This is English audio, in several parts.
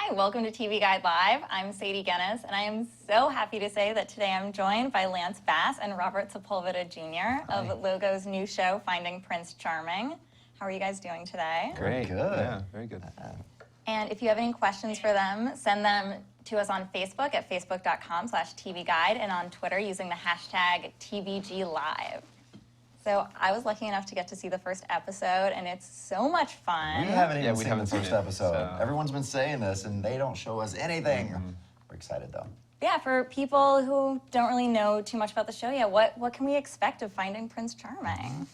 Hi, welcome to TV Guide Live. I'm Sadie Guinness, and I am so happy to say that today I'm joined by Lance Bass and Robert Sepulveda Jr. of Logo's new show, Finding Prince Charming. How are you guys doing today? Great. Good. Yeah, very good. And if you have any questions for them, send them to us on Facebook at facebook.com/tvguide and on Twitter using the hashtag TVGLive. So I was lucky enough to get to see the first episode, and it's so much fun. We haven't even seen the seen first it, episode. so. Everyone's been saying this, and they don't show us anything. We're excited, though. Yeah, for people who don't really know too much about the show yet, what can we expect of Finding Prince Charming?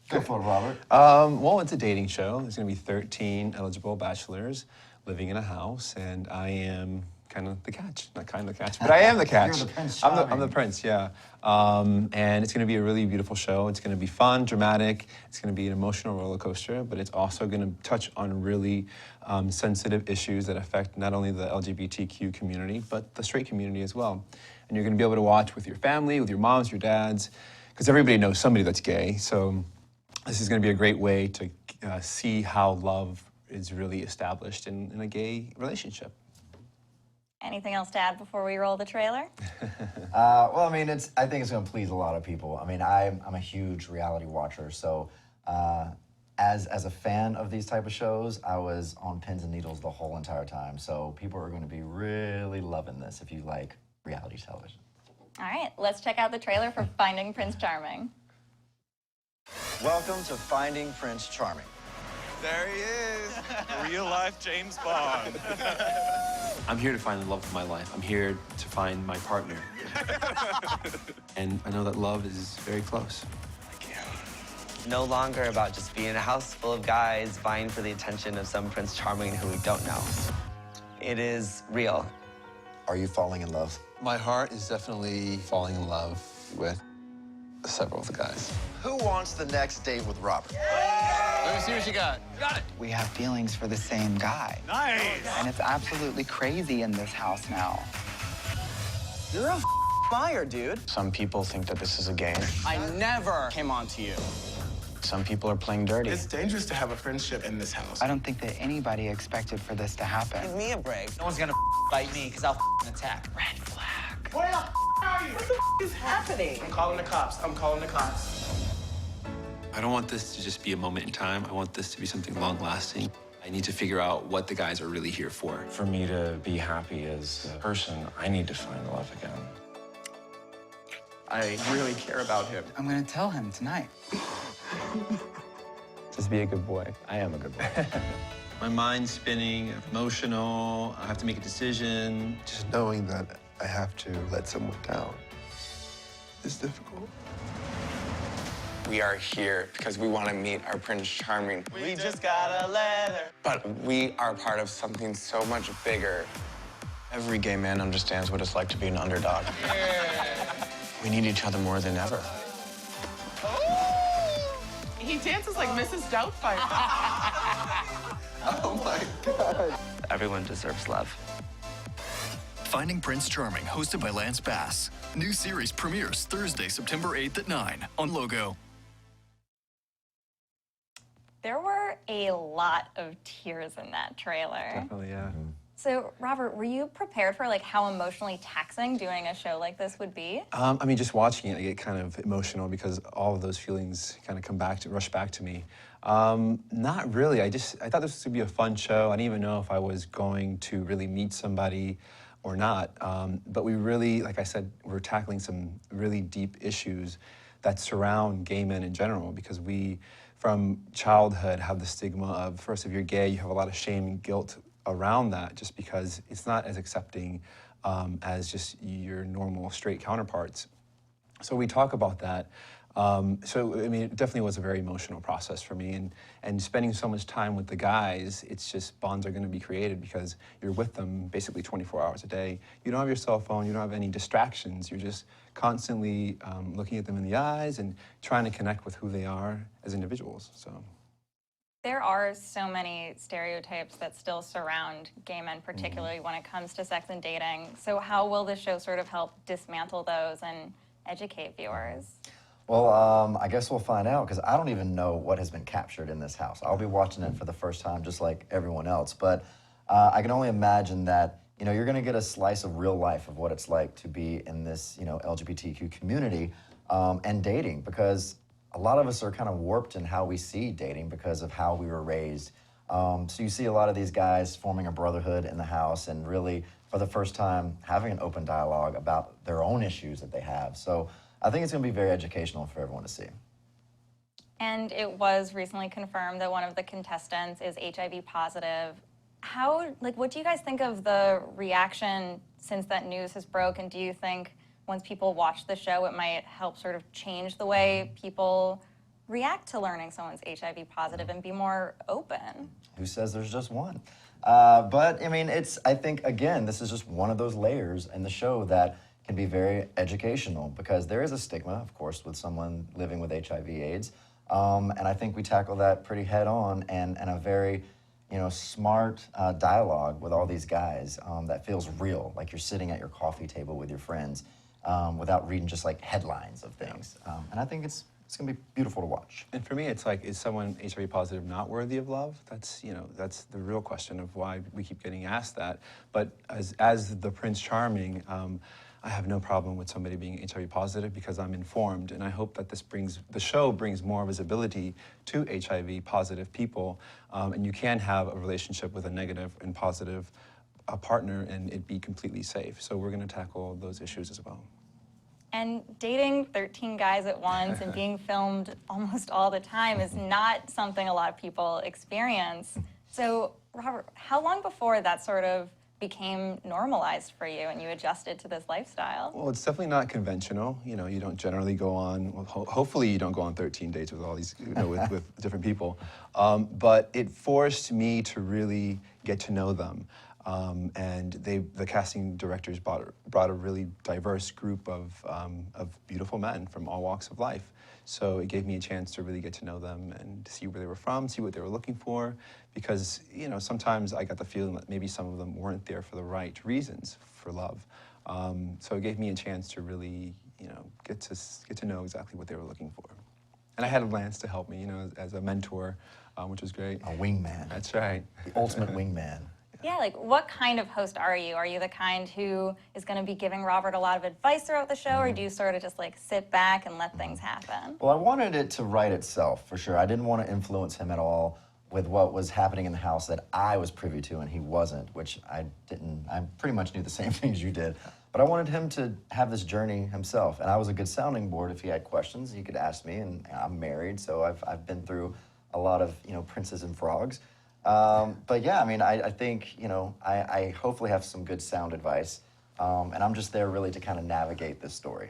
Go for it, Robert. Well, it's a dating show. There's going to be 13 eligible bachelors living in a house, and I am kind of the catch. Not kind of the catch, but I am the catch. You're the Prince I'm Charming. the prince, yeah. And it's going to be a really beautiful show. It's going to be fun, dramatic. It's going to be an emotional roller coaster, but it's also going to touch on really sensitive issues that affect not only the LGBTQ community, but the straight community as well. And you're going to be able to watch with your family, with your moms, your dads, because everybody knows somebody that's gay. So this is going to be a great way to see how love is really established in a gay relationship. Anything else to add before we roll the trailer? Well, I mean, I think it's going to please a lot of people. I mean, I'm a huge reality watcher, so as a fan of these type of shows, I was on pins and needles the whole entire time. So people are going to be really loving this if you like reality television. All right, let's check out the trailer for Finding Prince Charming. Welcome to Finding Prince Charming. There he is, real-life James Bond. I'm here to find the love of my life. I'm here to find my partner. And I know that love is very close. No longer about just being a house full of guys vying for the attention of some Prince Charming who we don't know. It is real. Are you falling in love? My heart is definitely falling in love with several of the guys. Who wants the next date with Robert? Let me see what you got. Got it. We have feelings for the same guy. Nice. And it's absolutely crazy in this house now. You're a liar, dude. Some people think that this is a game. I never came on to you. Some people are playing dirty. It's dangerous to have a friendship in this house. I don't think that anybody expected for this to happen. Give me a break. No one's gonna bite me, because I'll attack. Red flag. Where the are you? What the is happening? I'm calling the cops. I'm calling the cops. I don't want this to just be a moment in time. I want this to be something long-lasting. I need to figure out what the guys are really here for. For me to be happy as a person, I need to find love again. I really care about him. I'm gonna tell him tonight. Just be a good boy. I am a good boy. My mind's spinning, emotional. I have to make a decision. Just knowing that I have to let someone down is difficult. We are here because we want to meet our Prince Charming. We just got a letter. But we are part of something so much bigger. Every gay man understands what it's like to be an underdog. We need each other more than ever. He dances like Mrs. Doubtfire. Oh my God. Everyone deserves love. Finding Prince Charming, hosted by Lance Bass. New series premieres Thursday, September 8th at 9 on Logo. There were a lot of tears in that trailer. Definitely, yeah. So, Robert, were you prepared for how emotionally taxing doing a show like this would be? I mean, just watching it, I get kind of emotional because all of those feelings kind of rush back to me. Not really. I thought this would be a fun show. I didn't even know if I was going to really meet somebody or not. But we really, like I said, we're tackling some really deep issues that surround gay men in general, because we, from childhood, have the stigma of, first, if you're gay, you have a lot of shame and guilt around that, just because it's not as accepting as just your normal straight counterparts. So we talk about that. So, I mean, it definitely was a very emotional process for me. And spending so much time with the guys, it's just bonds are going to be created because you're with them basically 24 hours a day. You don't have your cell phone. You don't have any distractions. You're just constantly looking at them in the eyes and trying to connect with who they are as individuals. So. There are so many stereotypes that still surround gay men, particularly when it comes to sex and dating. So how will this show sort of help dismantle those and educate viewers? Well, I guess we'll find out, because I don't even know what has been captured in this house. I'll be watching it for the first time, just like everyone else. But I can only imagine that, you know, you're going to get a slice of real life of what it's like to be in this, you know, LGBTQ community and dating, because a lot of us are kind of warped in how we see dating because of how we were raised. So you see a lot of these guys forming a brotherhood in the house and really, for the first time, having an open dialogue about their own issues that they have. So I think it's going to be very educational for everyone to see. And it was recently confirmed that one of the contestants is HIV positive. What do you guys think of the reaction since that news has broke? And do you think once people watch the show, it might help sort of change the way people react to learning someone's HIV positive and be more open? Who says there's just one? But I mean, I think, again, this is just one of those layers in the show that can be very educational, because there is a stigma, of course, with someone living with HIV/AIDS. And I think we tackle that pretty head on and a very, you know, smart dialogue with all these guys that feels real, like you're sitting at your coffee table with your friends without reading just like headlines of things. And I think it's going to be beautiful to watch. And for me, it's like, is someone HIV positive not worthy of love? That's, you know, that's the real question of why we keep getting asked that. But as the Prince Charming, I have no problem with somebody being HIV positive because I'm informed, and I hope that the show brings more visibility to HIV positive people, and you can have a relationship with a negative and positive partner and it be completely safe. So we're going to tackle those issues as well. And dating 13 guys at once and being filmed almost all the time is not something a lot of people experience. So, Robert, how long before that sort of became normalized for you and you adjusted to this lifestyle? Well, it's definitely not conventional. You know, you don't generally go on, hopefully you don't go on 13 dates with all these, you know, with different people. But it forced me to really get to know them. And the casting directors brought a really diverse group of beautiful men from all walks of life. So it gave me a chance to really get to know them and see where they were from, see what they were looking for, because, you know, sometimes I got the feeling that maybe some of them weren't there for the right reasons for love. So it gave me a chance to really, you know, get to know exactly what they were looking for. And I had Lance to help me, you know, as a mentor, which was great. A wingman. That's right. The ultimate wingman. Yeah, like what kind of host are you? Are you the kind who is going to be giving Robert a lot of advice throughout the show, or do you sort of just like sit back and let things happen? Well, I wanted it to write itself, for sure. I didn't want to influence him at all with what was happening in the house that I was privy to and he wasn't, which I didn't. I pretty much knew the same things you did. But I wanted him to have this journey himself, and I was a good sounding board. If he had questions, he could ask me, and I'm married, so I've been through a lot of, you know, princes and frogs. But yeah, I mean, I think, you know, I hopefully have some good sound advice, and I'm just there really to kind of navigate this story.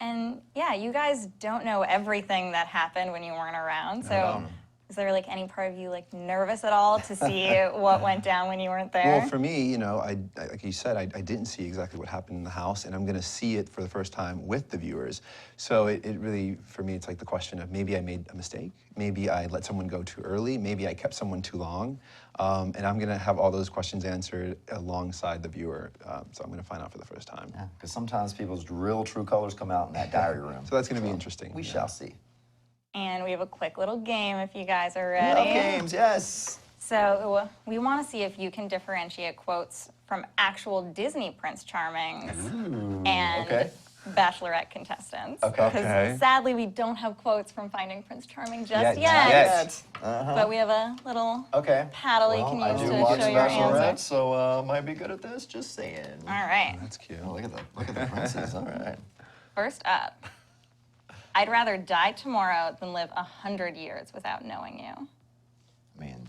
And yeah, you guys don't know everything that happened when you weren't around, so is there like any part of you like nervous at all to see what went down when you weren't there? Well, for me, you know, like you said, I didn't see exactly what happened in the house, and I'm going to see it for the first time with the viewers. So it really, for me, it's like the question of maybe I made a mistake, maybe I let someone go too early, maybe I kept someone too long, and I'm going to have all those questions answered alongside the viewer. So I'm going to find out for the first time. Yeah, because sometimes people's real true colors come out in that diary room. So that's going to be interesting. We shall see. And we have a quick little game if you guys are ready. Love games, yes. So we want to see if you can differentiate quotes from actual Disney Prince Charmings and Bachelorette contestants. Okay. Sadly, we don't have quotes from Finding Prince Charming just yet. But we have a little paddle you can use to show your answer. So might be good at this. Just saying. All right. That's cute. Oh, look at the princes. All right. First up, I'd rather die tomorrow than live 100 years without knowing you. I mean,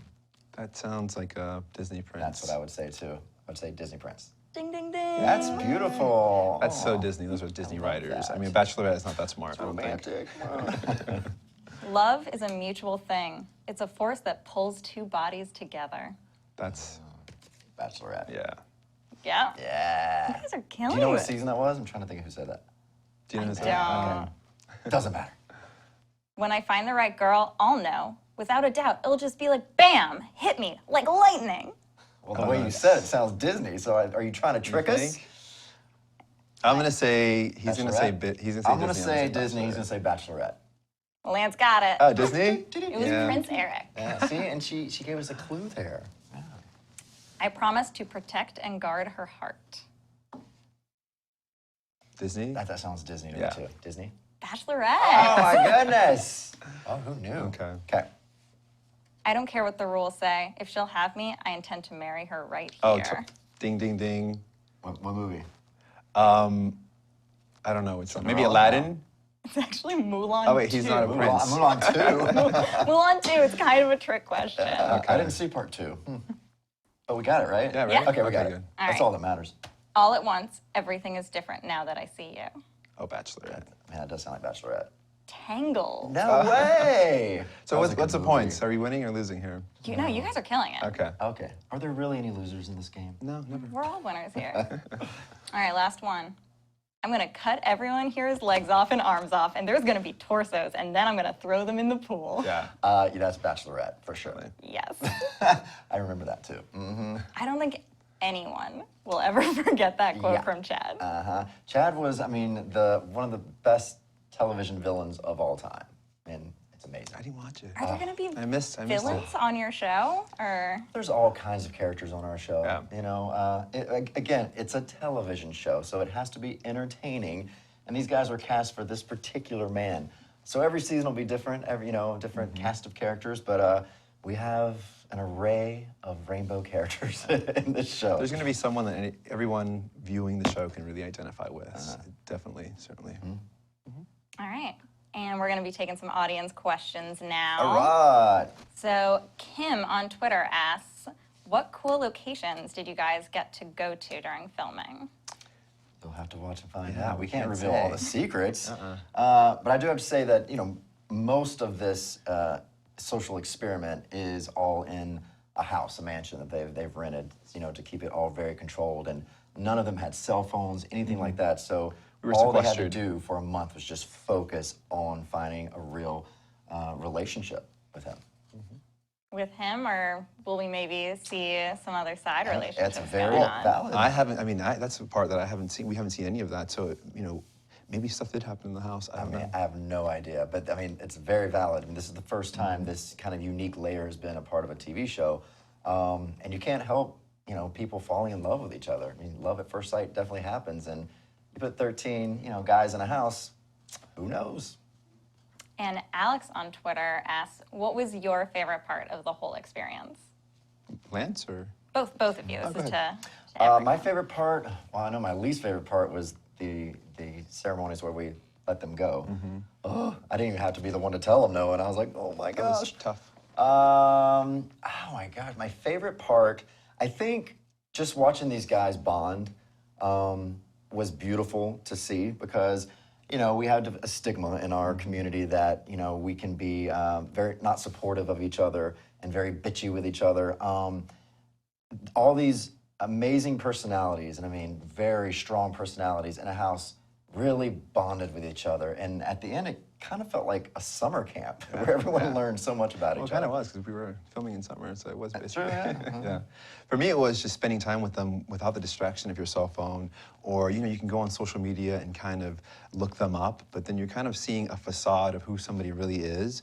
that sounds like a Disney Prince. That's what I would say too. I would say Disney Prince. Ding, ding, ding. That's beautiful. That's so Disney. Those are Disney writers. I mean, Bachelorette is not that smart. I don't romantic. think. Love is a mutual thing. It's a force that pulls two bodies together. That's Bachelorette. Yeah. Yeah. Yeah. You guys are killing it. Do you know what season that was? I'm trying to think of who said that. Do you know who said that? Okay. Doesn't matter. When I find the right girl, I'll know. Without a doubt, it'll just be like, bam, hit me, like lightning. Well, the way you said it sounds Disney, so are you trying to trick us? I'm going to say, he's going to say I'm Disney. going to say Disney, he's going to say Bachelorette. Lance got it. Oh, Disney? It was Prince Eric. Yeah, see, and she gave us a clue there. Yeah. I promise to protect and guard her heart. Disney? That sounds Disney to Yeah. me too. Disney? Bachelorette. Oh my goodness! Oh, who knew? Okay. Okay. I don't care what the rules say. If she'll have me, I intend to marry her right Oh, here. ding, ding, ding. What movie? I don't know which one. Maybe Cinderella? Aladdin? It's actually Mulan Oh, wait, he's 2. not a prince. Mulan 2. Mulan 2, it's kind of a trick question. I didn't see part 2. But we got it, right? Yeah, right? Yeah. Okay, we got Okay, it. good. That's right. all that matters. All at once, everything is different now that I see you. Oh, Bachelorette. Man, that does sound like Bachelorette. Tangled. No way! So That was what's a the good points? movie. Are we winning or losing here? You know, you guys are killing it. Okay. Okay. Are there really any losers in this game? No, never. We're all winners here. All right, last one. I'm gonna cut everyone here's legs off and arms off, and there's gonna be torsos, and then I'm gonna throw them in the pool. Yeah. Yeah, that's Bachelorette, for sure. Yes. I remember that too. I don't think anyone will ever forget that quote Yeah. from Chad. Chad was, I mean, one of the best television villains of all time. And it's amazing. I didn't watch it. Are there gonna be I missed villains it. on your show, or? There's all kinds of characters on our show. Yeah. You know, again, it's a television show, so it has to be entertaining. And these guys were cast for this particular man. So every season will be different, different cast of characters, but we have an array of rainbow characters in this show. There's going to be someone that everyone viewing the show can really identify with. Definitely, certainly. All right. And we're going to be taking some audience questions now. All right. So Kim on Twitter asks, what cool locations did you guys get to go to during filming? You'll have to watch and find Yeah, out. We we can't can't reveal all say. the secrets. But I do have to say that, most of this social experiment is all in a house, a mansion that they've rented, to keep it all very controlled. And none of them had cell phones, anything like that. So We were all they had to sequestered. do for a month was just focus on finding a real relationship with him. With him, or will we maybe see some other side relationships That's very going on? valid. I haven't, that's the part that I haven't seen. We haven't seen any of that. So, maybe stuff did happen in the house. I don't know. I have no idea, but it's very valid. This is the first time this kind of unique layer has been a part of a TV show, and you can't help, people falling in love with each other. Love at first sight definitely happens, and you put 13, guys in a house, who knows? And Alex on Twitter asks, what was your favorite part of the whole experience? Lance or? Both of you. This is go to My favorite part, I know my least favorite part was the ceremonies where we let them go. Oh, I didn't even have to be the one to tell them no, and I was like, oh my That was gosh. tough. Oh my God, my favorite part, I think just watching these guys bond was beautiful to see because, we have a stigma in our community that, we can be very not supportive of each other and very bitchy with each other. All these amazing personalities, and very strong personalities in a house really bonded with each other. And at the end, it kind of felt like a summer camp where everyone learned so much about Well, each it kind other. of was because we were filming in summer, so it was basically. True, yeah. Yeah. For me, it was just spending time with them without the distraction of your cell phone, or you can go on social media and kind of look them up, but then you're kind of seeing a facade of who somebody really is.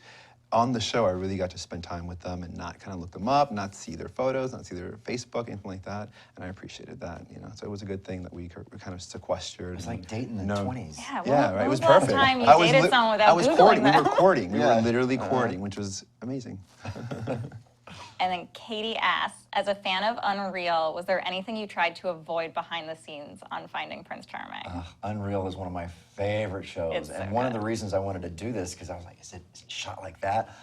On the show, I really got to spend time with them and not kind of look them up, not see their photos, not see their Facebook, anything like that, and I appreciated that. So it was a good thing that we kind of sequestered. It's like dating in the 20s. Yeah, Yeah, right. when It was was the last perfect. time you I was dated li- someone without I was Googling courting. We them? were courting. We Yeah. were literally courting, which was amazing. And then Katie asks, as a fan of Unreal, was there anything you tried to avoid behind the scenes on Finding Prince Charming? Unreal is one of my favorite shows, It's and so one of good. the reasons I wanted to do this because I was like, is it shot like that?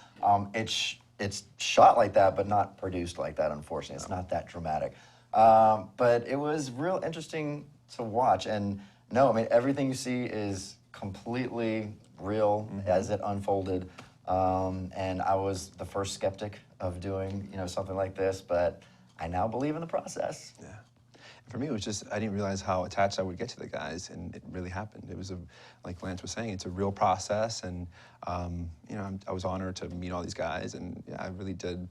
It's shot like that, but not produced like that. Unfortunately, it's not that dramatic. But it was real interesting to watch, and no, everything you see is completely real as it unfolded. And I was the first skeptic of doing something like this, but I now believe in the process. Yeah. For me, it was just, I didn't realize how attached I would get to the guys, and it really happened. It was, like Lance was saying, it's a real process, and, I was honored to meet all these guys, and yeah, I really did,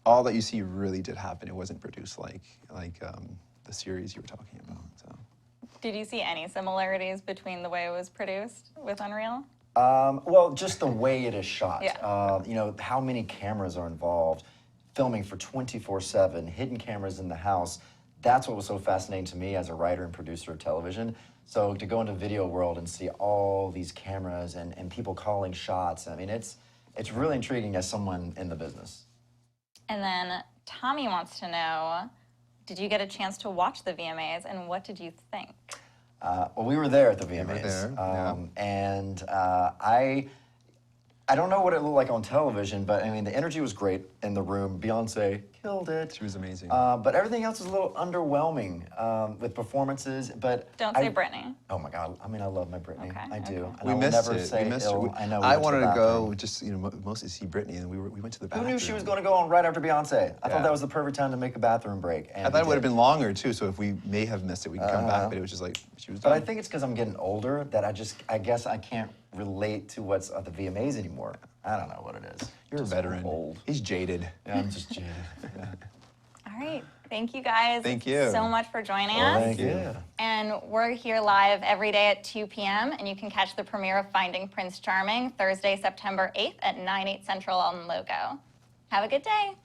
all that you see really did happen. It wasn't produced like the series you were talking about, so. Did you see any similarities between the way it was produced with Unreal? Well, just the way it is shot. Yeah. How many cameras are involved, filming for 24/7, hidden cameras in the house. That's what was so fascinating to me as a writer and producer of television. So to go into video world and see all these cameras and people calling shots, I mean, it's really intriguing as someone in the business. And then Tommy wants to know, did you get a chance to watch the VMAs, and what did you think? Well, we were there at the VMAs, We were there, yeah. and I don't know what it looked like on television, but I mean, the energy was great in the room. Beyonce killed it. She was amazing. But everything else was a little underwhelming with performances. But Don't say Britney. Oh my God! I mean, I love my Britney. Okay, I do. okay. And We I will missed never it. say We missed ill. it. I know. I wanted to go just mostly see Britney, and we went to the bathroom. Who knew she was going to go on right after Beyonce? I Yeah. thought that was the perfect time to make a bathroom break. And I thought it we would have did. been longer too, so if we may have missed it, we could come back. But it was just like she was But done. I think it's because I'm getting older that I guess I can't relate to what's at the VMAs anymore. I don't know what it is. You're a Just veteran. Old. He's jaded. Yeah, I'm just jaded. All right. Thank you guys Thank you. so much for joining Well, us. thank you. And we're here live every day at 2 p.m. And you can catch the premiere of Finding Prince Charming Thursday, September 8th at 9/8 Central on Logo. Have a good day.